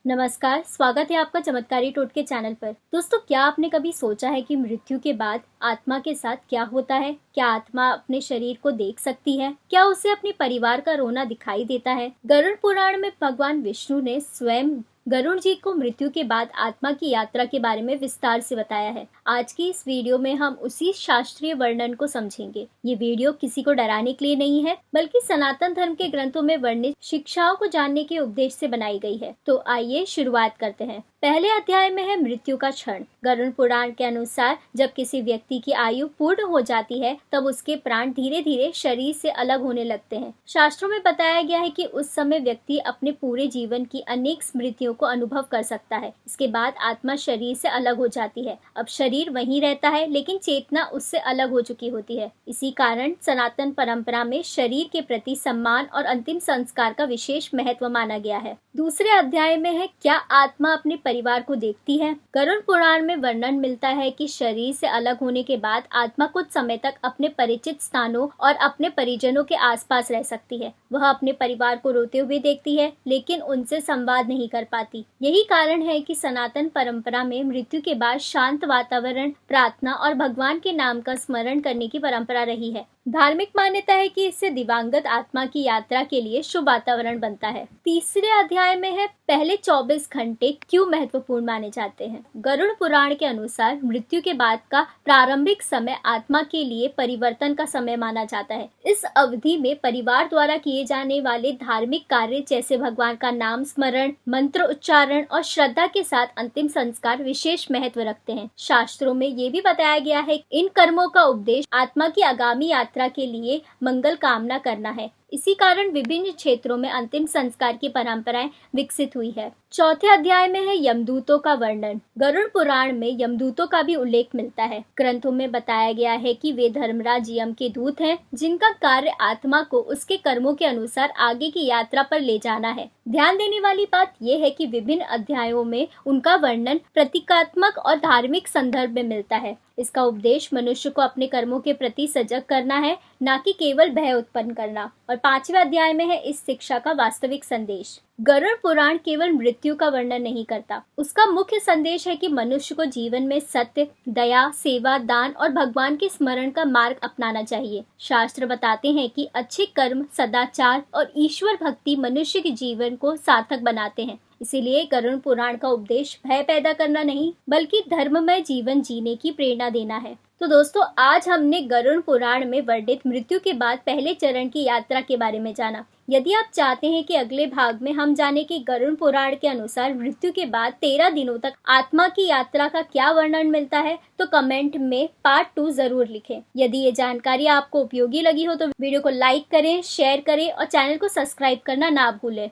नमस्कार, स्वागत है आपका चमत्कारी टोटके चैनल पर। दोस्तों, क्या आपने कभी सोचा है कि मृत्यु के बाद आत्मा के साथ क्या होता है? क्या आत्मा अपने शरीर को देख सकती है? क्या उसे अपने परिवार का रोना दिखाई देता है? गरुड़ पुराण में भगवान विष्णु ने स्वयं गरुड़ जी को मृत्यु के बाद आत्मा की यात्रा के बारे में विस्तार से बताया है। आज की इस वीडियो में हम उसी शास्त्रीय वर्णन को समझेंगे। ये वीडियो किसी को डराने के लिए नहीं है, बल्कि सनातन धर्म के ग्रंथों में वर्णित शिक्षाओं को जानने के उद्देश्य से बनाई गई है। तो आइए शुरुआत करते हैं। पहले अध्याय में है मृत्यु का क्षण। गरुड़ पुराण के अनुसार जब किसी व्यक्ति की आयु पूर्ण हो जाती है, तब उसके प्राण धीरे धीरे शरीर से अलग होने लगते हैं। शास्त्रों में बताया गया है कि उस समय व्यक्ति अपने पूरे जीवन की अनेक स्मृतियों को अनुभव कर सकता है। इसके बाद आत्मा शरीर से अलग हो जाती है। अब शरीर वहीं रहता है, लेकिन चेतना उससे अलग हो चुकी होती है। इसी कारण सनातन परंपरा में शरीर के प्रति सम्मान और अंतिम संस्कार का विशेष महत्व माना गया है। दूसरे अध्याय में है क्या आत्मा अपने परिवार को देखती है। गरुड़ पुराण में वर्णन मिलता है कि शरीर से अलग होने के बाद आत्मा कुछ समय तक अपने परिचित स्थानों और अपने परिजनों के आसपास रह सकती है। वह अपने परिवार को रोते हुए देखती है, लेकिन उनसे संवाद नहीं कर पाती। यही कारण है कि सनातन परंपरा में मृत्यु के बाद शांत वातावरण, प्रार्थना और भगवान के नाम का स्मरण करने की परंपरा रही है। धार्मिक मान्यता है कि इससे दिवंगत आत्मा की यात्रा के लिए शुभ वातावरण बनता है। तीसरे अध्याय में है पहले 24 घंटे क्यों महत्वपूर्ण माने जाते हैं। गरुड़ पुराण के अनुसार मृत्यु के बाद का प्रारंभिक समय आत्मा के लिए परिवर्तन का समय माना जाता है। इस अवधि में परिवार द्वारा किए जाने वाले धार्मिक कार्य जैसे भगवान का नाम स्मरण, मंत्र उच्चारण और श्रद्धा के साथ अंतिम संस्कार विशेष महत्व रखते हैं। शास्त्रों में ये भी बताया गया है इन कर्मों का उद्देश्य आत्मा की आगामी यात्रा के लिए मंगल कामना करना है। इसी कारण विभिन्न क्षेत्रों में अंतिम संस्कार की परंपराएं विकसित हुई है। चौथे अध्याय में है यमदूतों का वर्णन। गरुड़ पुराण में यमदूतों का भी उल्लेख मिलता है। ग्रंथों में बताया गया है कि वे धर्मराज यम के दूत हैं, जिनका कार्य आत्मा को उसके कर्मों के अनुसार आगे की यात्रा पर ले जाना है। ध्यान देने वाली बात यह है कि विभिन्न अध्यायों में उनका वर्णन प्रतीकात्मक और धार्मिक संदर्भ में मिलता है। इसका उद्देश्य मनुष्य को अपने कर्मों के प्रति सजग करना है, न कि केवल भय उत्पन्न करना। और 5वें अध्याय में है इस शिक्षा का वास्तविक संदेश। गरुड़ पुराण केवल मृत्यु का वर्णन नहीं करता, उसका मुख्य संदेश है कि मनुष्य को जीवन में सत्य, दया, सेवा, दान और भगवान के स्मरण का मार्ग अपनाना चाहिए। शास्त्र बताते हैं कि अच्छे कर्म, सदाचार और ईश्वर भक्ति मनुष्य के जीवन को सार्थक बनाते हैं। इसीलिए गरुड़ पुराण का उपदेश भय पैदा करना नहीं, बल्कि धर्ममय जीवन जीने की प्रेरणा देना है। तो दोस्तों, आज हमने गरुड़ पुराण में वर्णित मृत्यु के बाद पहले चरण की यात्रा के बारे में जाना। यदि आप चाहते हैं कि अगले भाग में हम जाने कि गरुड़ पुराण के अनुसार मृत्यु के बाद 13 दिनों तक आत्मा की यात्रा का क्या वर्णन मिलता है, तो कमेंट में पार्ट 2 जरूर लिखें। यदि ये जानकारी आपको उपयोगी लगी हो तो वीडियो को लाइक करें, शेयर करें और चैनल को सब्सक्राइब करना ना भूलें।